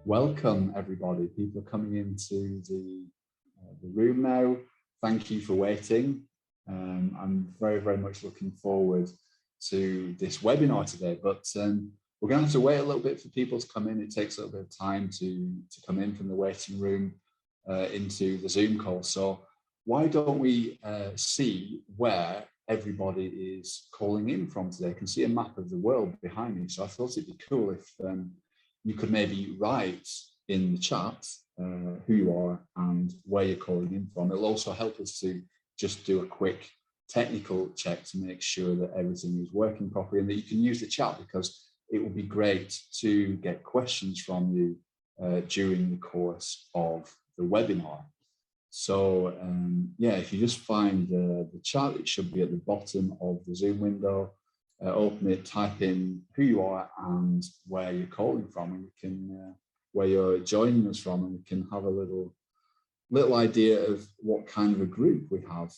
Welcome everybody. People are coming into the room now. Thank you for waiting. I'm very much looking forward to this webinar today, but we're going to have to wait a little bit for people to come in. It takes a little bit of time to come in from the waiting room into the Zoom call. So why don't we see where everybody is calling in from today? I can see a map of the world behind me, so I thought it'd be cool if you could maybe write in the chat who you are and where you're calling in from. It'll also help us to just do a quick technical check to make sure that everything is working properly and that you can use the chat, because it would be great to get questions from you during the course of the webinar. So yeah, if you just find the chat, it should be at the bottom of the Zoom window. Open it, type in who you are and where you're calling from, and we can where you're joining us from, and we can have a little idea of what kind of a group we have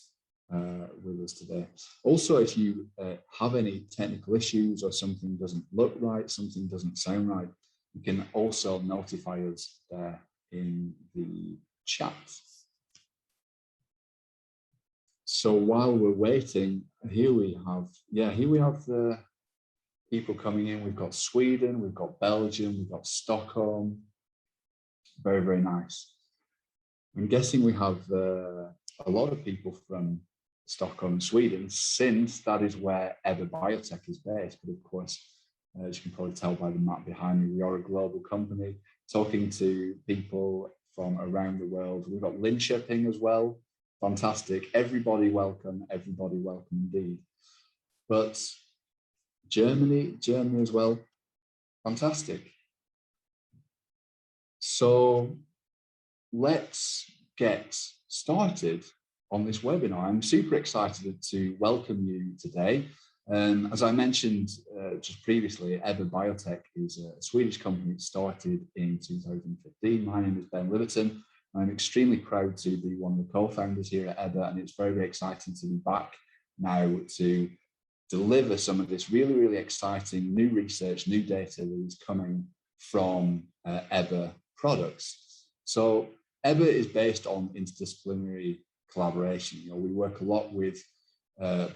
with us today. Also, if you have any technical issues or something doesn't look right, something doesn't sound right, you can also notify us there in the chat. So while we're waiting, here we have the people coming in. We've got Sweden, we've got Belgium, we've got Stockholm. Very nice. I'm guessing we have a lot of people from Stockholm, Sweden, since that is where Ebba Biotech is based. But of course, as you can probably tell by the map behind me, we are a global company talking to people from around the world. We've got Linköping as well. Fantastic. Everybody welcome indeed. But Germany as well. Fantastic. So let's get started on this webinar. I'm super excited to welcome you today. As I mentioned just previously, Ebba Biotech is a Swedish company that started in 2015. My name is Ben Liverton. I'm extremely proud to be one of the co-founders here at Ebba, and it's very exciting to be back now to deliver some of this really exciting new research, new data that is coming from Ebba products. So Ebba is based on interdisciplinary collaboration. You know, we work a lot with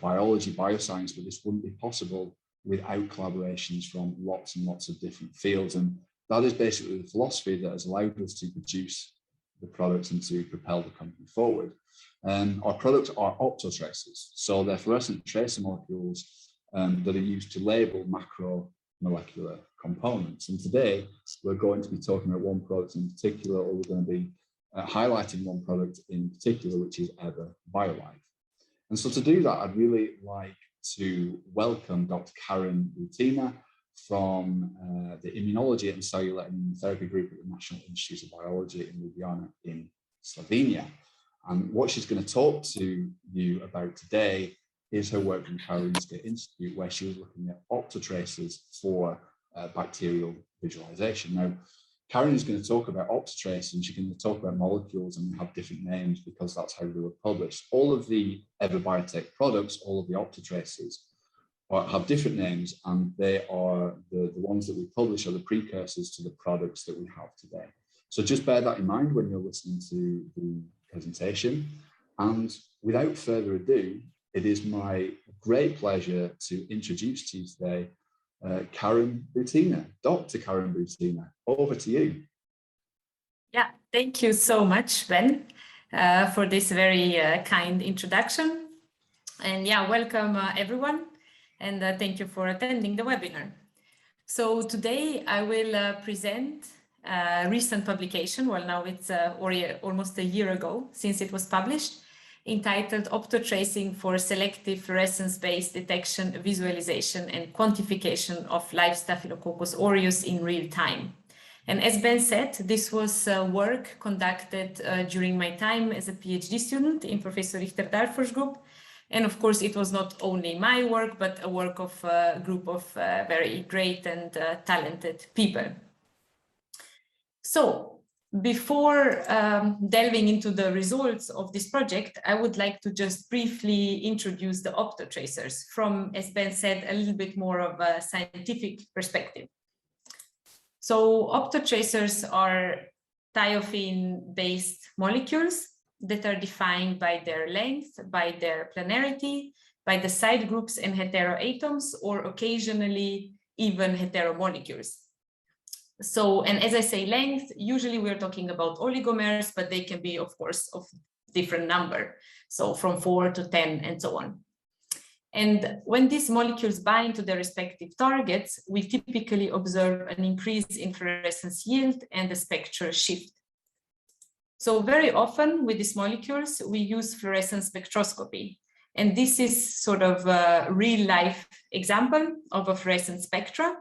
biology, bioscience, but this wouldn't be possible without collaborations from lots and lots of different fields. And that is basically the philosophy that has allowed us to produce the products and to propel the company forward. Our products are Optotracers, so they're fluorescent tracer molecules that are used to label macromolecular components. And today we're going to be talking about one product in particular, or we're going to be highlighting one product in particular, which is EbbaBiolight. And so to do that, I'd really like to welcome Dr. Karen Butina from the Immunology and Cellular Immunotherapy Group at the National Institute of Biology in Ljubljana in Slovenia. And what she's going to talk to you about today is her work from Karolinska Institute, where she was looking at Optotracers for bacterial visualization. Now, Karen is going to talk about Optotracers, and she's going to talk about molecules and have different names because that's how they were published. All of the Ebba Biotech products, all of the Optotracers, have different names, and they are the ones that we publish are the precursors to the products that we have today. So just bear that in mind when you're listening to the presentation. And without further ado, it is my great pleasure to introduce to you today Karen Butina. Dr. Karen Butina, over to you. Yeah, thank you so much, Ben, for this very kind introduction. And yeah, welcome everyone. And thank you for attending the webinar. So today I will present a recent publication. Well, now it's almost a year ago since it was published, entitled Optotracing for Selective Fluorescence-Based Detection, Visualization and Quantification of Live Staphylococcus aureus in Real Time. And as Ben said, this was work conducted during my time as a PhD student in Professor Richter Dahlfors Group. And of course, it was not only my work, but a work of a group of very great and talented people. So before delving into the results of this project, I would like to just briefly introduce the Optotracers from, as Ben said, a little bit more of a scientific perspective. So Optotracers are thiophene-based molecules that are defined by their length, by their planarity, by the side groups and heteroatoms, or occasionally even heteromolecules. So, and as I say length, usually we're talking about oligomers, but they can be, of course, of different number. So from 4 to 10 and so on. And when these molecules bind to their respective targets, we typically observe an increase in fluorescence yield and a spectral shift. So very often with these molecules, we use fluorescence spectroscopy. And this is sort of a real life example of a fluorescence spectra.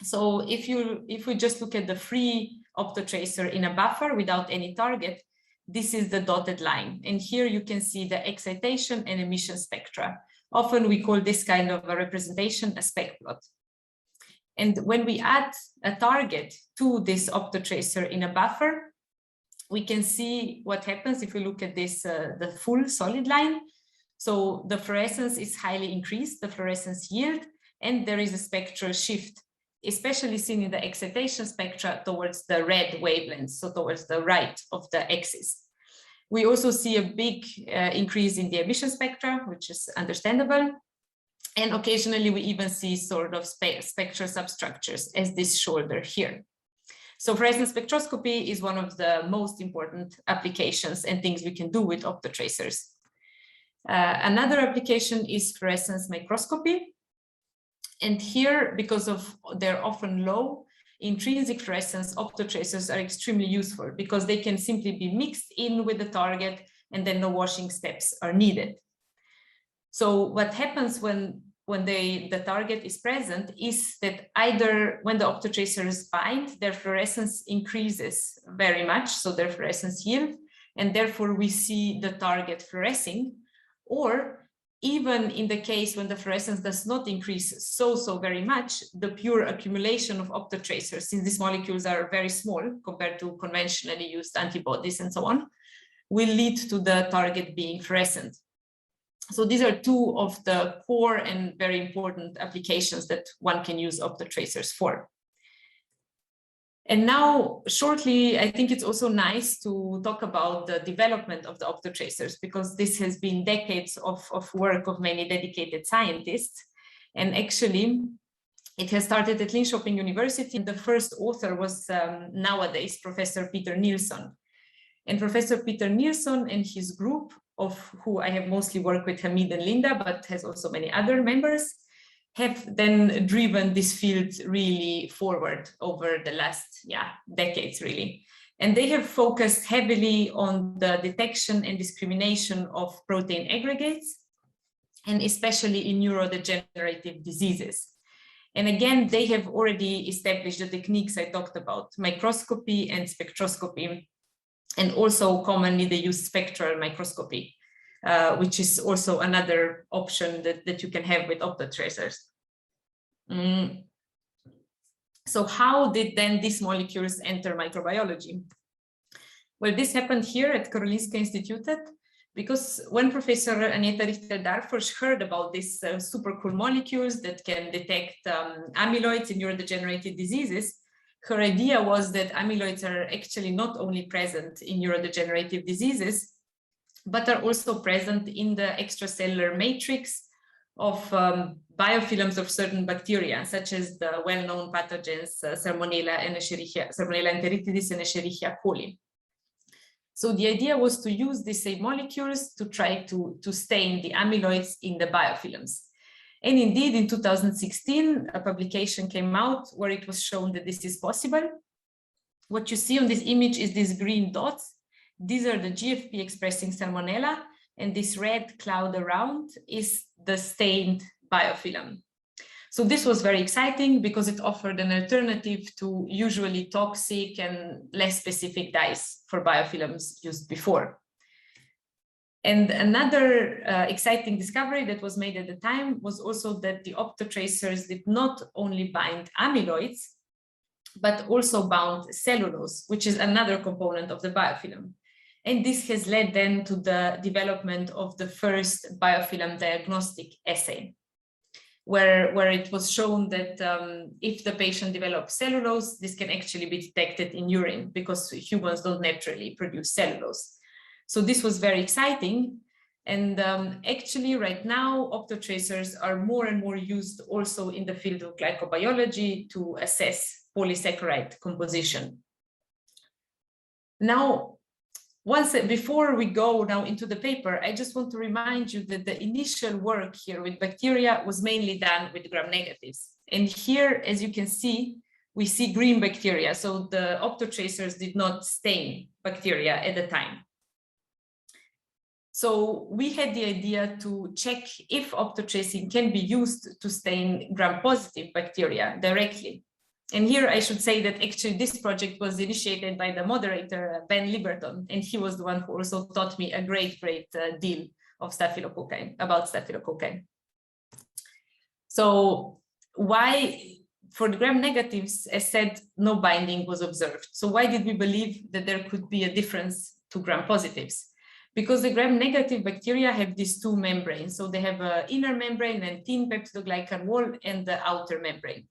So if we just look at the free Optotracer in a buffer without any target, this is the dotted line. And here you can see the excitation and emission spectra. Often we call this kind of a representation a spec plot. And when we add a target to this Optotracer in a buffer, we can see what happens if we look at this, the full solid line. So the fluorescence is highly increased, the fluorescence yield, and there is a spectral shift, especially seen in the excitation spectra towards the red wavelengths, so towards the right of the axis. We also see a big increase in the emission spectra, which is understandable. And occasionally we even see sort of spectral substructures as this shoulder here. So fluorescence spectroscopy is one of the most important applications and things we can do with Optotracers. Another application is fluorescence microscopy. And here, because of their often low intrinsic fluorescence, Optotracers are extremely useful because they can simply be mixed in with the target and then no washing steps are needed. So what happens when the target is present is that either when the Optotracers bind, their fluorescence increases very much, so their fluorescence yield, and therefore we see the target fluorescing, or even in the case when the fluorescence does not increase so very much, the pure accumulation of Optotracers, since these molecules are very small compared to conventionally used antibodies and so on, will lead to the target being fluorescent. So these are two of the core and very important applications that one can use Optotracers for. And now, shortly, I think it's also nice to talk about the development of the Optotracers, because this has been decades of work of many dedicated scientists. And actually, it has started at Linköping University. The first author was nowadays Professor Peter Nilsson. And Professor Peter Nilsson and his group, of who I have mostly worked with Hamid and Linda, but has also many other members, have then driven this field really forward over the last decades, really. And they have focused heavily on the detection and discrimination of protein aggregates, and especially in neurodegenerative diseases. And again, they have already established the techniques I talked about, microscopy and spectroscopy, and also commonly they use spectral microscopy, which is also another option that you can have with Optotracers. So how did then these molecules enter microbiology? Well, this happened here at Karolinska Institutet, because when Professor Richter Dahlfors heard about these super cool molecules that can detect amyloids in neurodegenerative diseases, her idea was that amyloids are actually not only present in neurodegenerative diseases, but are also present in the extracellular matrix of biofilms of certain bacteria, such as the well-known pathogens Salmonella enteritidis and Escherichia coli. So the idea was to use these same molecules to try to stain the amyloids in the biofilms. And indeed, in 2016, a publication came out where it was shown that this is possible. What you see on this image is these green dots. These are the GFP expressing Salmonella, and this red cloud around is the stained biofilm. So this was very exciting because it offered an alternative to usually toxic and less specific dyes for biofilms used before. And another exciting discovery that was made at the time was also that the Optotracers did not only bind amyloids, but also bound cellulose, which is another component of the biofilm. And this has led then to the development of the first biofilm diagnostic assay. where it was shown that if the patient develops cellulose, this can actually be detected in urine because humans don't naturally produce cellulose. So this was very exciting. And actually right now, Optotracers are more and more used also in the field of glycobiology to assess polysaccharide composition. Now, before we go now into the paper, I just want to remind you that the initial work here with bacteria was mainly done with gram-negatives. And here, as you can see, we see green bacteria. So the Optotracers did not stain bacteria at the time. So we had the idea to check if optotracing can be used to stain gram-positive bacteria directly. And here I should say that actually this project was initiated by the moderator, Ben Liberton, and he was the one who also taught me a great deal of Staphylococci, about Staphylococci. So why, for the gram-negatives, as said, no binding was observed. So why did we believe that there could be a difference to gram-positives? Because the gram-negative bacteria have these two membranes. So they have an inner membrane and thin peptidoglycan wall and the outer membrane.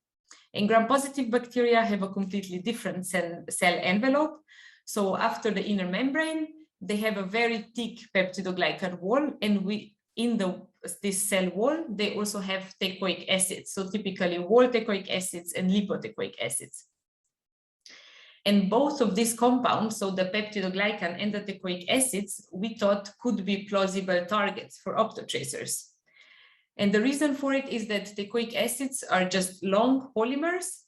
And gram-positive bacteria have a completely different cell envelope. So after the inner membrane, they have a very thick peptidoglycan wall, and this cell wall, they also have teichoic acids. So typically wall teichoic acids and lipoteichoic acids. And both of these compounds, so the peptidoglycan and the teichoic acids, we thought could be plausible targets for Optotracers. And the reason for it is that teichoic acids are just long polymers,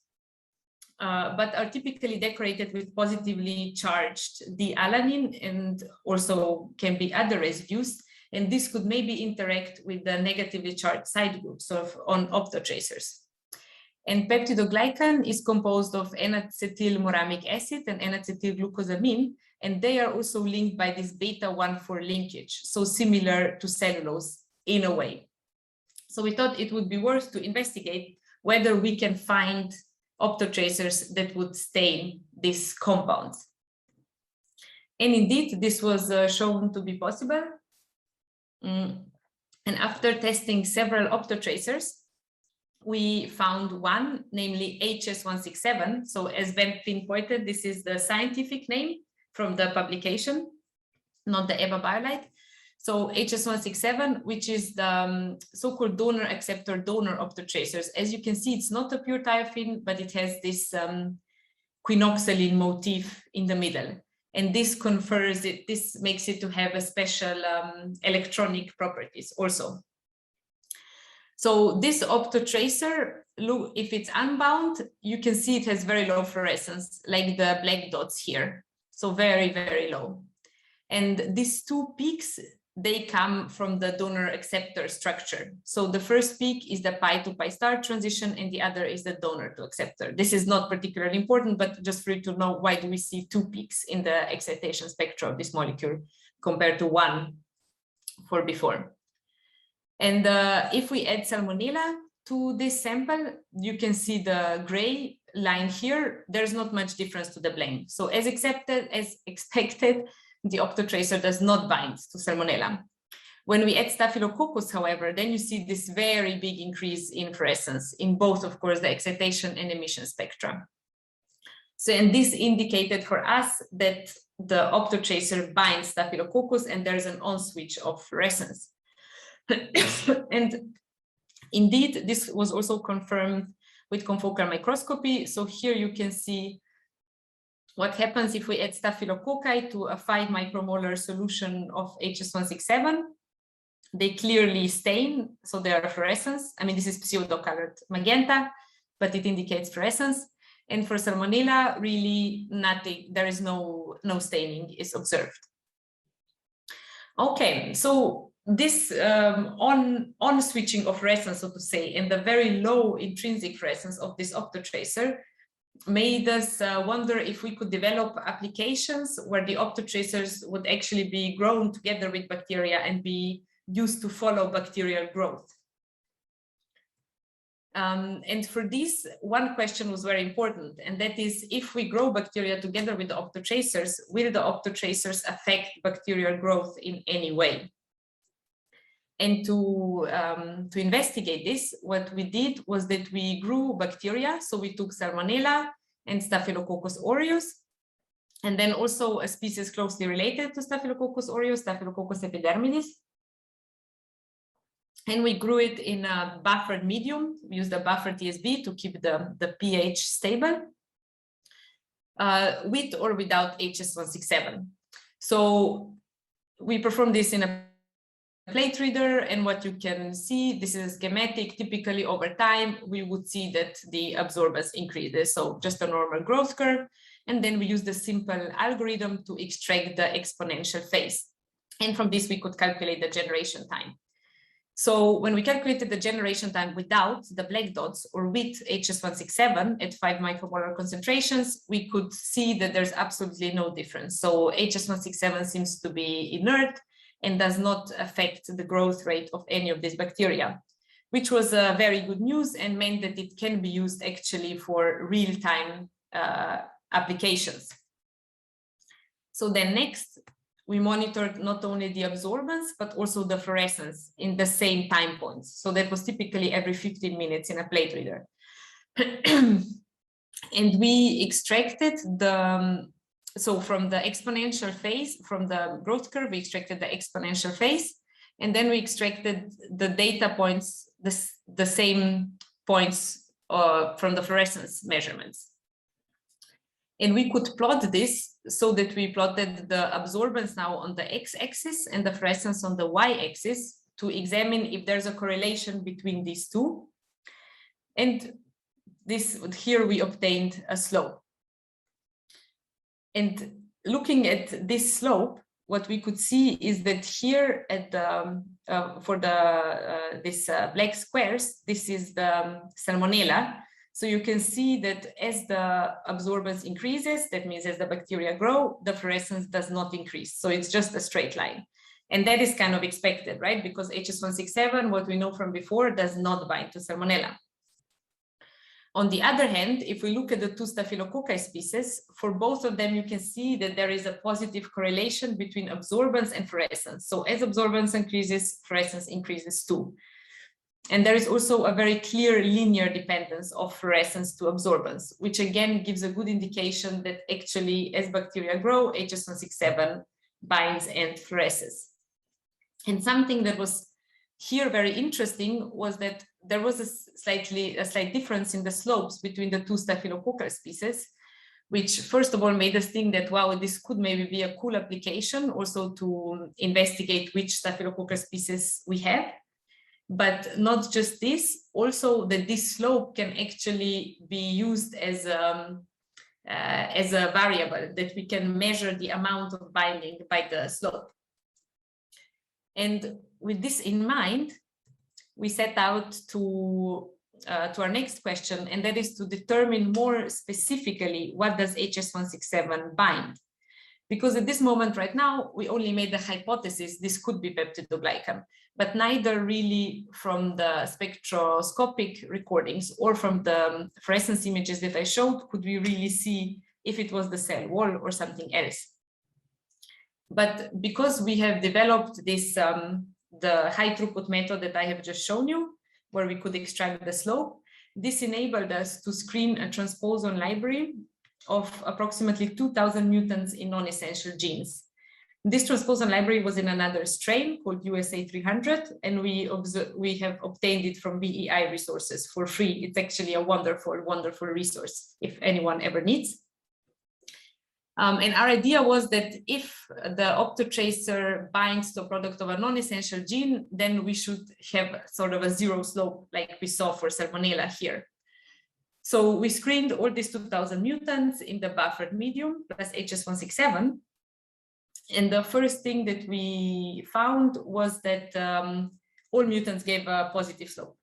but are typically decorated with positively charged D-alanine and also can be other residues. And this could maybe interact with the negatively charged side groups on Optotracers. And peptidoglycan is composed of N-acetylmoramic acid and N-acetylglucosamine, and they are also linked by this beta-1,4 linkage, so similar to cellulose in a way. So we thought it would be worth to investigate whether we can find Optotracers that would stain these compounds. And indeed, this was shown to be possible. And after testing several Optotracers, we found one, namely HS167. So as Ben pinpointed, this is the scientific name from the publication, not the EbbaBiolight. So HS167, which is the so-called donor-acceptor-donor Optotracers. As you can see, it's not a pure thiophene, but it has this quinoxaline motif in the middle. And this confers it, this makes it to have a special electronic properties also. So this Optotracer, look, if it's unbound, you can see it has very low fluorescence, like the black dots here. So very, very low. And these two peaks, they come from the donor-acceptor structure. So the first peak is the pi to pi star transition, and the other is the donor to acceptor. This is not particularly important, but just for you to know, why do we see two peaks in the excitation spectra of this molecule compared to one for before? And if we add salmonella to this sample, you can see the gray line here. There's not much difference to the blend. So as expected, the Optotracer does not bind to salmonella. When we add Staphylococcus, however, then you see this very big increase in fluorescence in both, of course, the excitation and emission spectra. So, and this indicated for us that the Optotracer binds Staphylococcus and there's an on switch of fluorescence. And indeed, this was also confirmed with confocal microscopy. So here you can see what happens if we add Staphylococci to a 5 micromolar solution of HS167. They clearly stain, so they are fluorescence. I mean, this is pseudo-colored magenta, but it indicates fluorescence. And for salmonella, really nothing, there is no staining is observed. Okay, so this on switching of fluorescence, so to say, and the very low intrinsic fluorescence of this Optotracer made us wonder if we could develop applications where the Optotracers would actually be grown together with bacteria and be used to follow bacterial growth. And for this, one question was very important, and that is, if we grow bacteria together with the Optotracers, will the Optotracers affect bacterial growth in any way? And to investigate this, what we did was that we grew bacteria. So we took Salmonella and Staphylococcus aureus, and then also a species closely related to Staphylococcus aureus, Staphylococcus epidermidis. And we grew it in a buffered medium. We used a buffered TSB to keep the pH stable, with or without HS167. So we performed this in a plate reader, and what you can see, this is a schematic. Typically over time, we would see that the absorbance increases. So just a normal growth curve. And then we used a simple algorithm to extract the exponential phase. And from this, we could calculate the generation time. So when we calculated the generation time without the black dots or with HS167 at 5 micromolar concentrations, we could see that there's absolutely no difference. So HS167 seems to be inert and does not affect the growth rate of any of these bacteria, which was very good news and meant that it can be used actually for real-time applications. So then next, we monitored not only the absorbance, but also the fluorescence in the same time points. So that was typically every 15 minutes in a plate reader. And we extracted so from the exponential phase, from the growth curve, we extracted the exponential phase, and then we extracted the data points, the same points from the fluorescence measurements. And we could plot this so that we plotted the absorbance now on the x-axis and the fluorescence on the y-axis to examine if there's a correlation between these two. And here we obtained a slope. And looking at this slope, what we could see is that here at the for this black squares, this is the Salmonella. So you can see that as the absorbance increases, that means as the bacteria grow, the fluorescence does not increase. So it's just a straight line. And that is kind of expected, right? Because HS167, what we know from before, does not bind to Salmonella. On the other hand, if we look at the two Staphylococci species, for both of them, you can see that there is a positive correlation between absorbance and fluorescence. So as absorbance increases, fluorescence increases too. And there is also a very clear linear dependence of fluorescence to absorbance, which again gives a good indication that actually as bacteria grow, HS167 binds and fluoresces. And something that was here very interesting was that there was a slight difference in the slopes between the two Staphylococci species, which first of all made us think that, wow, this could maybe be a cool application also to investigate which Staphylococci species we have. But not just this, also that this slope can actually be used as a variable, that we can measure the amount of binding by the slope. And with this in mind, we set out to our next question, and that is to determine more specifically what does HS167 bind. Because at this moment right now, we only made the hypothesis this could be peptidoglycan, but neither really from the spectroscopic recordings or from the fluorescence images that I showed could we really see if it was the cell wall or something else. But because we have developed this, the high throughput method that I have just shown you, where we could extract the slope, this enabled us to screen a transposon library of approximately 2,000 mutants in non-essential genes. This transposon library was in another strain called USA 300, and we have obtained it from BEI resources for free. It's actually a wonderful, wonderful resource if anyone ever needs. And our idea was that if the Optotracer binds to a product of a non-essential gene, then we should have sort of a zero slope like we saw for Salmonella here. So we screened all these 2,000 mutants in the buffered medium plus HS167. And the first thing that we found was that all mutants gave a positive slope.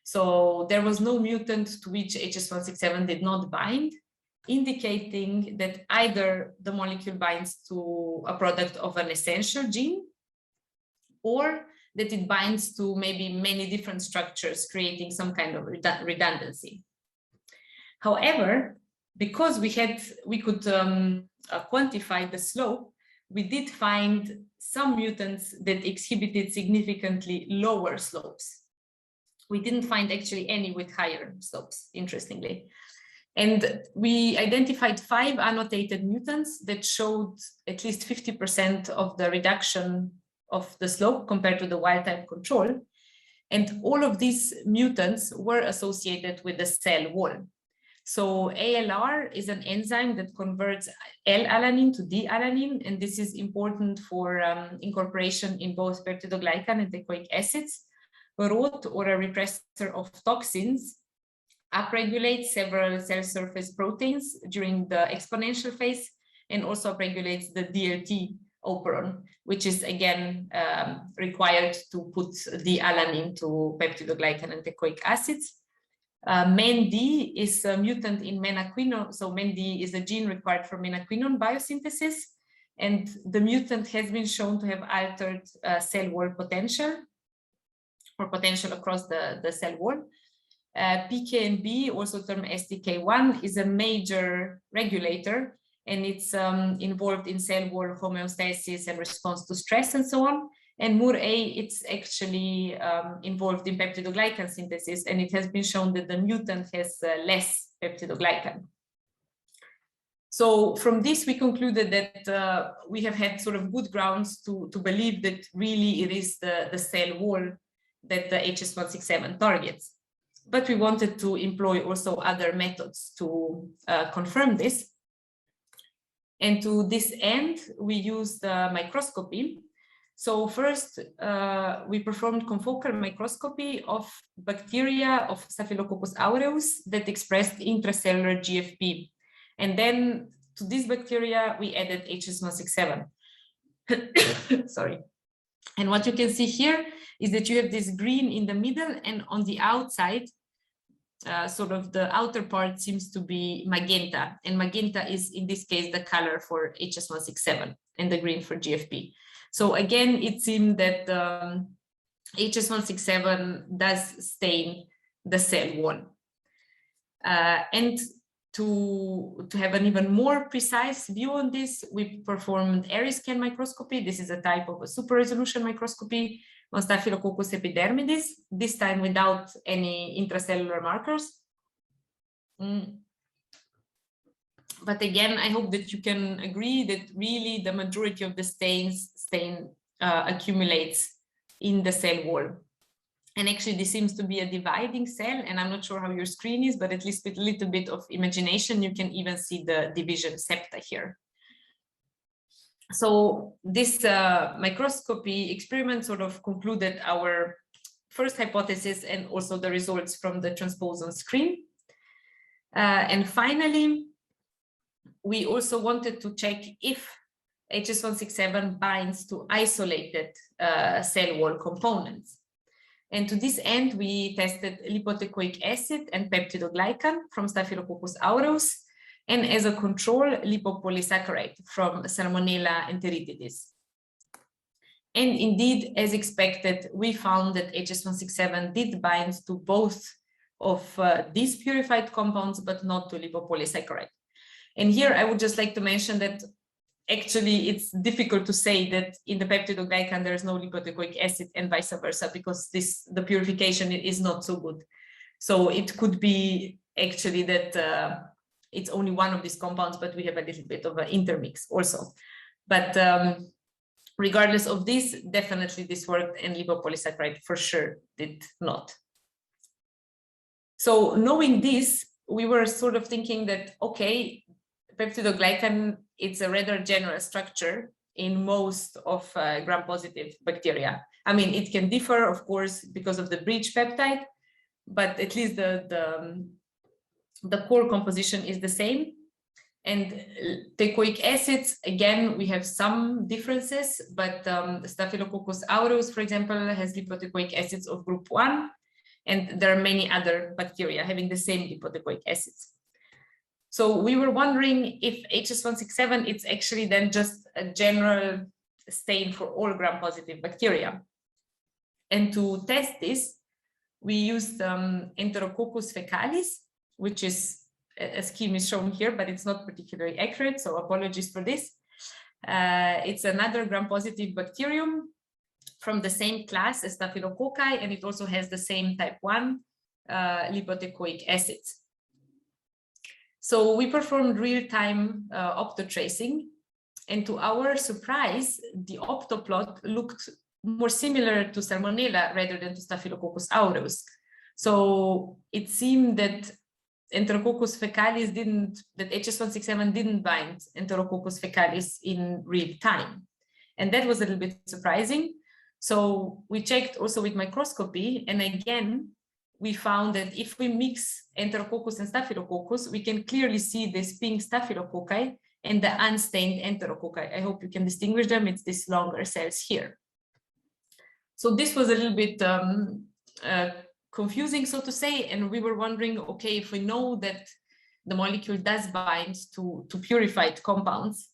So there was no mutant to which HS167 did not bind, indicating that either the molecule binds to a product of an essential gene or that it binds to maybe many different structures, creating some kind of redundancy. However, because we could quantify the slope, we did find some mutants that exhibited significantly lower slopes. We didn't find actually any with higher slopes, interestingly. And we identified 5 annotated mutants that showed at least 50% of the reduction of the slope compared to the wild type control. And all of these mutants were associated with the cell wall. So ALR is an enzyme that converts L-alanine to D-alanine, and this is important for incorporation in both peptidoglycan and teichoic acids. ROT, or a repressor of toxins, upregulates several cell surface proteins during the exponential phase, and also upregulates the DLT operon, which is again required to put the alanine to peptidoglycan and teichoic acids. MEN-D is a mutant in menaquinone. So MEN-D is a gene required for menaquinone biosynthesis, and the mutant has been shown to have altered cell wall potential, or potential across the cell wall. PKNB, also termed STK1, is a major regulator, and it's involved in cell wall homeostasis and response to stress and so on. And MUR-A, it's actually involved in peptidoglycan synthesis, and it has been shown that the mutant has less peptidoglycan. So from this, we concluded that we have had sort of good grounds to believe that really it is the cell wall that the HS167 targets. But we wanted to employ also other methods to confirm this. And to this end, we used microscopy. So first, we performed confocal microscopy of bacteria of Staphylococcus aureus that expressed intracellular GFP. And then to this bacteria, we added HS167. Sorry. And what you can see here is that you have this green in the middle, and on the outside, sort of the outer part seems to be magenta, and magenta is in this case the color for HS167 and the green for GFP. So again, it seemed that HS167 does stain the cell wall. And to have an even more precise view on this, we performed Airiscan microscopy. This is a type of a super resolution microscopy on Staphylococcus epidermidis, this time without any intracellular markers. But again, I hope that you can agree that really the majority of the stain accumulates in the cell wall. And actually, this seems to be a dividing cell, and I'm not sure how your screen is, but at least with a little bit of imagination, you can even see the division septa here. So this microscopy experiment sort of concluded our first hypothesis and also the results from the transposon screen. And finally, we also wanted to check if HS167 binds to isolated cell wall components. And to this end, we tested lipoteichoic acid and peptidoglycan from Staphylococcus aureus, and as a control, lipopolysaccharide from Salmonella enteritidis. And indeed, as expected, we found that HS167 did bind to both of these purified compounds, but not to lipopolysaccharide. And here I would just like to mention that actually it's difficult to say that in the peptidoglycan there is no lipoteichoic acid and vice versa, because the purification is not so good. So it could be actually that it's only one of these compounds, but we have a little bit of an intermix also. But regardless of this, definitely this worked, and lipopolysaccharide for sure did not. So knowing this, we were sort of thinking that, okay, peptidoglycan, it's a rather general structure in most of gram-positive bacteria. I mean, it can differ, of course, because of the bridge peptide, but at least the core composition is the same. And teichoic acids, again, we have some differences, but Staphylococcus aureus, for example, has lipoteichoic acids of group 1, and there are many other bacteria having the same lipoteichoic acids. So we were wondering if HS167, it's actually then just a general stain for all gram-positive bacteria. And to test this, we used Enterococcus fecalis, which is a scheme is shown here, but it's not particularly accurate, so apologies for this. It's another gram-positive bacterium from the same class as Staphylococci, and it also has the same type 1 lipotecoic acids. So we performed real-time optotracing, and to our surprise, the optoplot looked more similar to Salmonella rather than to Staphylococcus aureus. So it seemed that Enterococcus fecalis that HS167 didn't bind Enterococcus fecalis in real time. And that was a little bit surprising. So we checked also with microscopy, and again, we found that if we mix Enterococcus and Staphylococcus, we can clearly see this pink Staphylococci and the unstained Enterococci. I hope you can distinguish them. It's these longer cells here. So this was a little bit confusing, so to say, and we were wondering, okay, if we know that the molecule does bind to purified compounds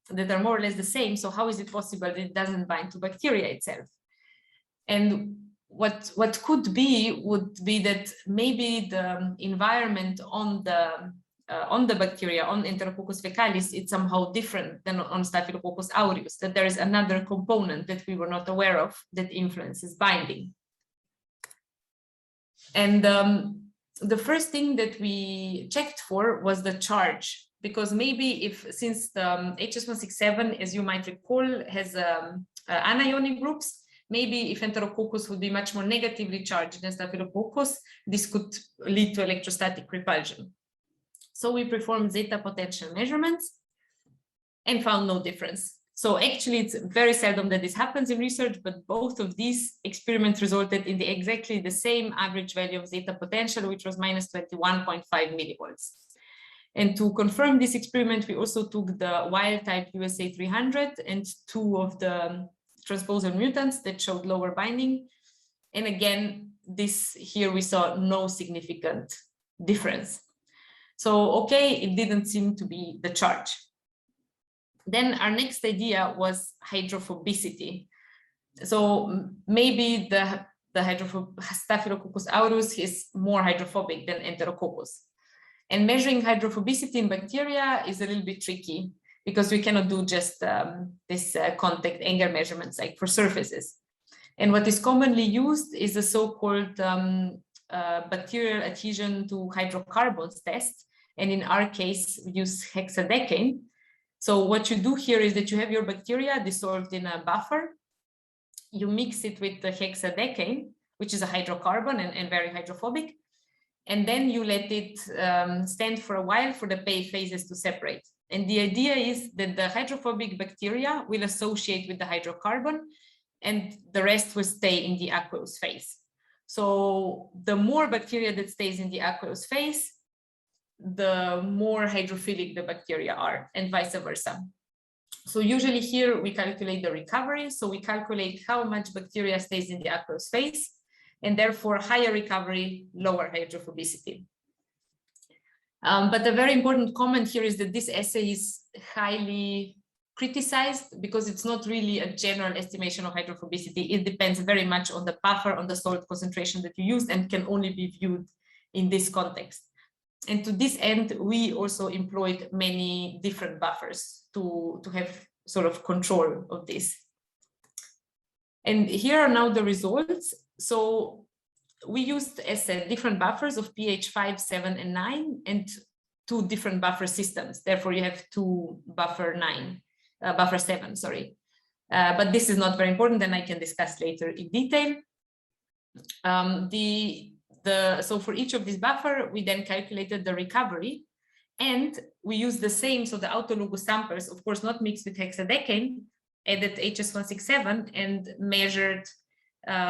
that are more or less the same, so how is it possible that it doesn't bind to bacteria itself? And what could be would be that maybe the environment on the bacteria, on Enterococcus fecalis, it's somehow different than on Staphylococcus aureus, that there is another component that we were not aware of that influences binding. And the first thing that we checked for was the charge, because maybe since the HS167, as you might recall, has anionic groups, maybe if Enterococcus would be much more negatively charged than Staphylococcus, this could lead to electrostatic repulsion. So we performed zeta potential measurements and found no difference. So actually, it's very seldom that this happens in research, but both of these experiments resulted in exactly the same average value of zeta potential, which was minus 21.5 millivolts. And to confirm this experiment, we also took the wild type USA 300 and 2 of the transposer mutants that showed lower binding. And again, here we saw no significant difference. So, okay, it didn't seem to be the charge. Then our next idea was hydrophobicity. So maybe the Staphylococcus aureus is more hydrophobic than Enterococcus. And measuring hydrophobicity in bacteria is a little bit tricky because we cannot do just this contact angle measurements like for surfaces. And what is commonly used is a so-called bacterial adhesion to hydrocarbons test. And in our case, we use hexadecane. So what you do here is that you have your bacteria dissolved in a buffer. You mix it with the hexadecane, which is a hydrocarbon and very hydrophobic. And then you let it stand for a while for the phases to separate. And the idea is that the hydrophobic bacteria will associate with the hydrocarbon and the rest will stay in the aqueous phase. So the more bacteria that stays in the aqueous phase, the more hydrophilic the bacteria are, and vice versa. So usually here we calculate the recovery. So we calculate how much bacteria stays in the aqueous phase, and therefore higher recovery, lower hydrophobicity. But a very important comment here is that this assay is highly criticized because it's not really a general estimation of hydrophobicity. It depends very much on the buffer, on the salt concentration that you use, and can only be viewed in this context. And to this end, we also employed many different buffers to have sort of control of this. And here are now the results. So we used as different buffers of pH 5, 7, and 9, and 2 different buffer systems. Therefore, you have 2 buffer 7, sorry. But this is not very important, and I can discuss later in detail. So for each of these buffer, we then calculated the recovery, and we used the same, so the autologous samples, of course, not mixed with hexadecane, added HS167 and measured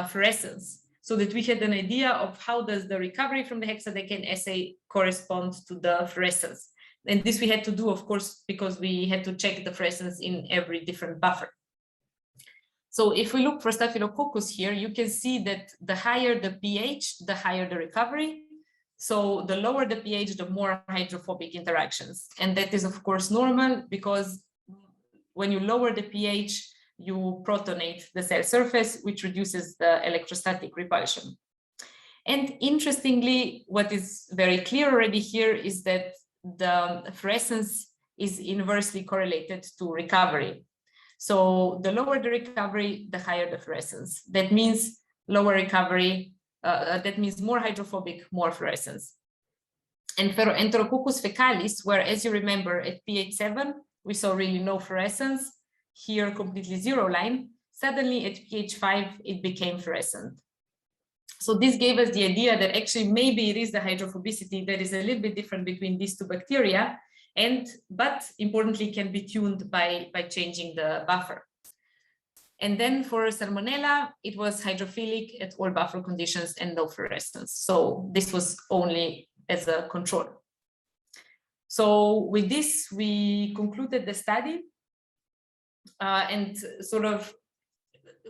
fluorescence, so that we had an idea of how does the recovery from the hexadecane assay correspond to the fluorescence. And this we had to do, of course, because we had to check the fluorescence in every different buffer. So if we look for Staphylococcus here, you can see that the higher the pH, the higher the recovery. So the lower the pH, the more hydrophobic interactions. And that is, of course, normal because when you lower the pH, you protonate the cell surface, which reduces the electrostatic repulsion. And interestingly, what is very clear already here is that the fluorescence is inversely correlated to recovery. So the lower the recovery, the higher the fluorescence. That means lower recovery, that means more hydrophobic, more fluorescence. And for Enterococcus fecalis, where, as you remember, at pH 7, we saw really no fluorescence, here completely zero line, suddenly at pH 5, it became fluorescent. So this gave us the idea that actually maybe it is the hydrophobicity that is a little bit different between these two bacteria, but importantly can be tuned by changing the buffer. And then for Salmonella, it was hydrophilic at all buffer conditions and no fluorescence. So this was only as a control. So with this, we concluded the study and sort of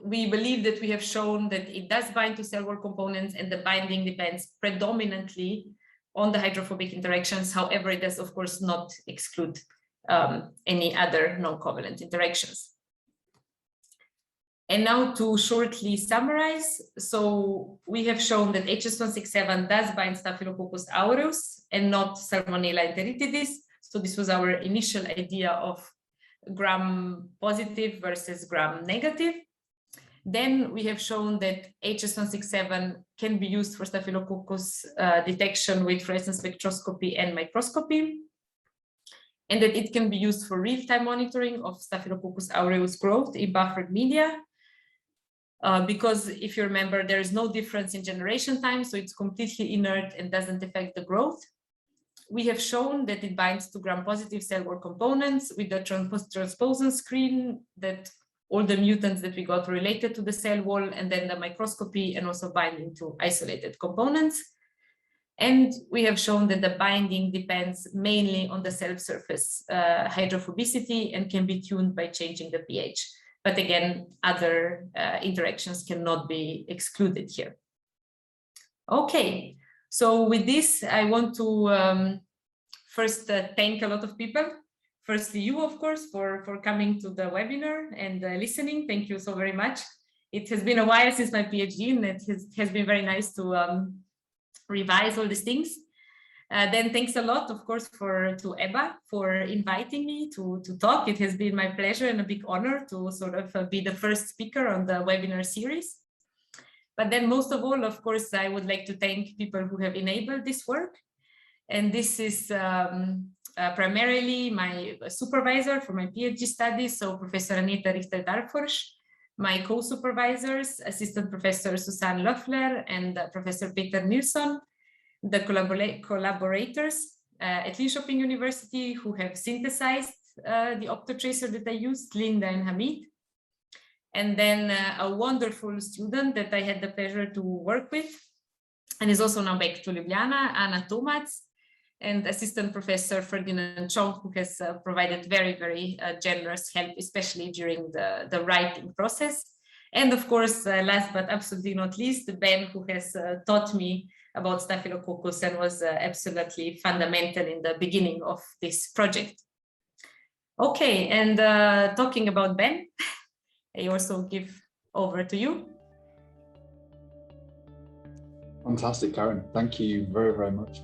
we believe that we have shown that it does bind to cell wall components and the binding depends predominantly on the hydrophobic interactions. However, it does of course not exclude any other non-covalent interactions. And now to shortly summarize, so we have shown that HS167 does bind Staphylococcus aureus and not Salmonella enteritidis. So this was our initial idea of gram-positive versus gram-negative. Then we have shown that HS167 can be used for Staphylococcus detection with fluorescence spectroscopy and microscopy, and that it can be used for real-time monitoring of Staphylococcus aureus growth in buffered media. Because if you remember, there is no difference in generation time, so it's completely inert and doesn't affect the growth. We have shown that it binds to gram-positive cell wall components with the transposon screen, that all the mutants that we got related to the cell wall, and then the microscopy and also binding to isolated components. And we have shown that the binding depends mainly on the cell surface hydrophobicity and can be tuned by changing the pH. But again, other interactions cannot be excluded here. Okay, so with this, I want to first thank a lot of people. Firstly, you, of course, for coming to the webinar and listening. Thank you so very much. It has been a while since my PhD, and it has been very nice to revise all these things. Then thanks a lot, of course, to Ebba for inviting me to talk. It has been my pleasure and a big honor to sort of be the first speaker on the webinar series. But then most of all, of course, I would like to thank people who have enabled this work. And this is primarily my supervisor for my PhD studies, so Professor Anita Richter Dahlfors, my co-supervisors, Assistant Professor Susanne Löffler and Professor Peter Nilsson, the collaborators at Linköping University who have synthesized the Optotracer that I used, Linda and Hamid. And then a wonderful student that I had the pleasure to work with and is also now back to Ljubljana, Anna Tomac, and Assistant Professor Ferdinand Chong, who has provided very, very generous help, especially during the writing process. And of course, last but absolutely not least, Ben, who has taught me about Staphylococcus and was absolutely fundamental in the beginning of this project. Okay, and talking about Ben, I also give over to you. Fantastic, Karen. Thank you very, very much